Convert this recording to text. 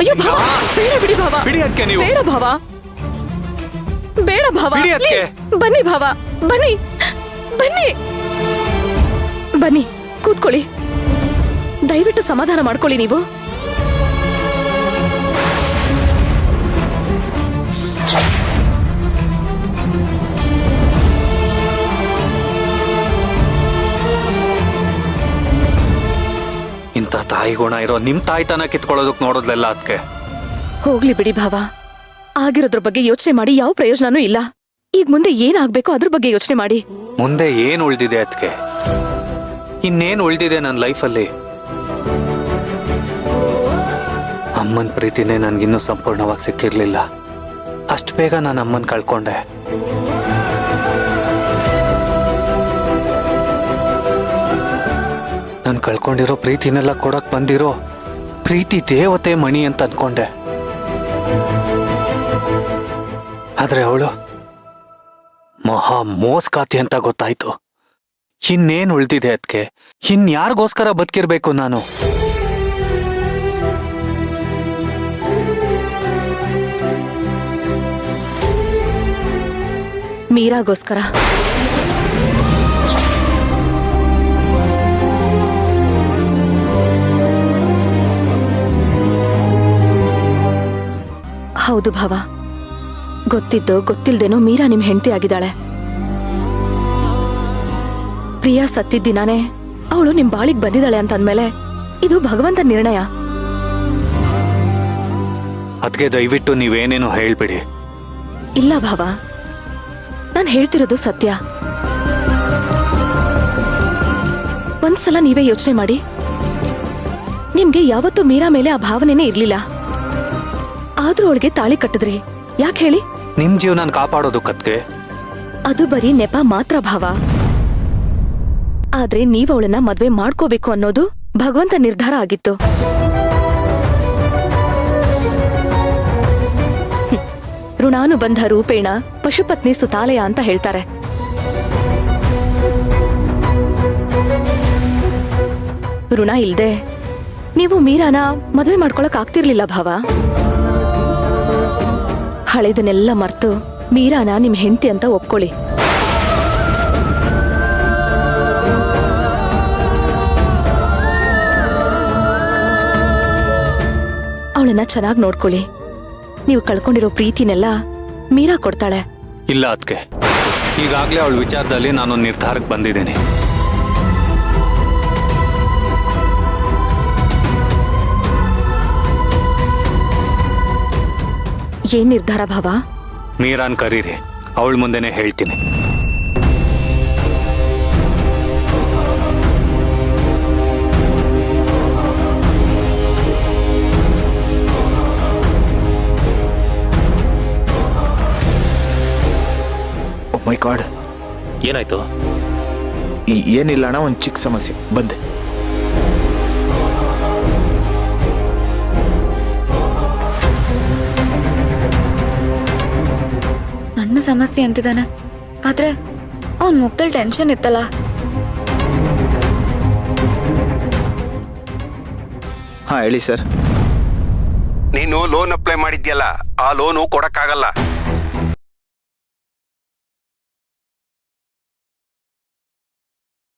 ಅಯ್ಯೋ ಭಾವ, ಬೇಡ ಬಿಡಿ ಭಾವ. ಬಿಡಿ ಅದಕ್ಕೆ ನೀವು. ಬೇಡ ಭಾವ, ಬೇಡ ಭಾವ. ಬಿಡಿ ಅದ್ಕೆ. Please, ಬನ್ನಿ ಭಾವ, ಬನ್ನಿ ಬನ್ನಿ ಬನ್ನಿ, ಕೂತ್ಕೊಳ್ಳಿ. ದಯವಿಟ್ಟು ಸಮಾಧಾನ ಮಾಡ್ಕೊಳ್ಳಿ ನೀವು. ಇಂಥ ತಾಯಿ ಗುಣ ಇರೋ ನಿಮ್ ತಾಯ್ತನ ಕಿತ್ಕೊಳ್ಳೋದಕ್ ನೋಡೋದ್ಲೆಲ್ಲ ಅದಕ್ಕೆ. ಹೋಗ್ಲಿ ಬಿಡಿ ಭಾವ, ಆಗಿರೋದ್ರ ಬಗ್ಗೆ ಯೋಚನೆ ಮಾಡಿ ಯಾವ ಪ್ರಯೋಜನನೂ ಇಲ್ಲ. ಈಗ ಮುಂದೆ ಏನಾಗ್ಬೇಕೋ ಅದ್ರ ಬಗ್ಗೆ ಯೋಚನೆ ಮಾಡಿ. ಮುಂದೆ ಏನ್ ಉಳ್ದಿದೆ ಅದಕ್ಕೆ? ಇನ್ನೇನ್ ಉಳ್ದಿದೆ ನನ್ನ ಲೈಫಲ್ಲಿ? ಅಮ್ಮನ ಪ್ರೀತಿನೇ ನನ್ಗಿನ್ನೂ ಸಂಪೂರ್ಣವಾಗಿ ಸಿಕ್ಕಿರ್ಲಿಲ್ಲ. ಅಷ್ಟು ಬೇಗ ನಾನು ಅಮ್ಮನ್ ಕಳ್ಕೊಂಡೆ. ನಾನು ಕಳ್ಕೊಂಡಿರೋ ಪ್ರೀತಿನೆಲ್ಲ ಕೊಡಕ್ ಬಂದಿರೋ ಪ್ರೀತಿ ದೇವತೆ ಮಣಿ ಅಂತ ಅನ್ಕೊಂಡೆ. ಆದ್ರೆ ಅವಳು ಮಹಾ ಮೋಸ್ಕಾತಿ ಅಂತ ಗೊತ್ತಾಯ್ತು. ಇನ್ನೇನ್ ಉಳ್ದಿದೆ ಅದಕ್ಕೆ? ಇನ್ಯಾರಿಗೋಸ್ಕರ ಬದುಕಿರ್ಬೇಕು ನಾನು? ಮೀರಾಗೋಸ್ಕರ. ಹೌದು ಭಾವ, ಗೊತ್ತಿದ್ದೋ ಗೊತ್ತಿಲ್ದೇನೋ ಮೀರಾ ನಿಮ್ ಹೆಂಡತಿ ಆಗಿದ್ದಾಳೆ. ಪ್ರಿಯಾ ಸತ್ತಿದ್ದ ದಿನಾನೇ ಅವಳು ನಿಮ್ ಬಾಳಿಗೆ ಬಂದಿದ್ದಾಳೆ ಅಂತಂದ್ಮೇಲೆ ಇದು ಭಗವಂತನ ನಿರ್ಣಯ. ಅದಕ್ಕೆ ದಯವಿಟ್ಟು ನೀವೇನೇನು ಹೇಳ್ಬಿಡಿ. ಇಲ್ಲ ಭಾವ, ನಾನ್ ಹೇಳ್ತಿರೋದು ಸತ್ಯ. ಒಂದ್ಸಲ ನೀವೇ ಯೋಚನೆ ಮಾಡಿ. ನಿಮ್ಗೆ ಯಾವತ್ತೂ ಮೀರಾ ಮೇಲೆ ಆ ಭಾವನೆನೇ ಇರ್ಲಿಲ್ಲ. ಆದ್ರೂ ಅವಳಿಗೆ ತಾಳಿ ಕಟ್ಟಿದ್ರಿ. ಯಾಕೆ ಹೇಳಿ? ನಿಮ್ ಜೀವನ ಕಾಪಾಡೋದಕ್ಕದ್ಕೆ. ಅದು ಬರೀ ನೆಪ ಮಾತ್ರ ಭಾವ. ಆದ್ರೆ ನೀವ್ ಅವಳನ್ನ ಮದ್ವೆ ಮಾಡ್ಕೋಬೇಕು ಅನ್ನೋದು ಭಗವಂತ ನಿರ್ಧಾರ ಆಗಿತ್ತು. ಋಣಾನುಬಂಧ ರೂಪೇಣ ಪಶುಪತ್ನಿ ಸುತಾಲಯ ಅಂತ ಹೇಳ್ತಾರೆ. ಋಣ ಇಲ್ದೆ ನೀವು ಮೀರಾನ ಮದ್ವೆ ಮಾಡ್ಕೊಳಕ್ ಆಗ್ತಿರ್ಲಿಲ್ಲ ಭಾವ. ಹಳೆದನ್ನೆಲ್ಲ ಮರ್ತು ಮೀರಾನ ನಿಮ್ ಹೆಂಡತಿ ಅಂತ ಒಪ್ಕೊಳ್ಳಿ. ಅವಳನ್ನ ಚೆನ್ನಾಗಿ ನೋಡ್ಕೊಳ್ಳಿ. ನೀವು ಕಳ್ಕೊಂಡಿರೋ ಪ್ರೀತಿನೆಲ್ಲ ಮೀರಾ ಕೊಡ್ತಾಳೆ. ಇಲ್ಲ ಅದಕ್ಕೆ, ಈಗಾಗ್ಲೇ ಅವಳ ವಿಚಾರದಲ್ಲಿ ನಾನೊಂದು ನಿರ್ಧಾರಕ್ಕೆ ಬಂದಿದ್ದೇನೆ. ಏನ್ ನಿರ್ಧಾರ ಭಾವ? ಮೀರಾನ್ ಕರೀರಿ, ಅವಳ ಮುಂದೆನೆ ಹೇಳ್ತೀನಿ. ಓ ಮೈ ಗಾಡ್, ಏನಾಯ್ತು? ಏನಿಲ್ಲ ಅಣ್ಣ, ಒಂದು ಚಿಕ್ಕ ಸಮಸ್ಯೆ ಬಂದೆ. ಸಣ್ಣ ಸಮಸ್ಯೆ ಅಂತಿದ್ದಾನೆ, ಆದ್ರೆ ಅವನ್ ಮುಖದಲ್ಲಿ ಟೆನ್ಷನ್ ಇತ್ತಲ್ಲ. ಹಾ ಹೇಳಿ ಸರ್. ನೀನು ಲೋನ್ ಅಪ್ಲೈ ಮಾಡಿದ್ಯಲ್ಲ, ಆ ಲೋನು ಕೊಡಕ್ಕಾಗಲ್ಲ.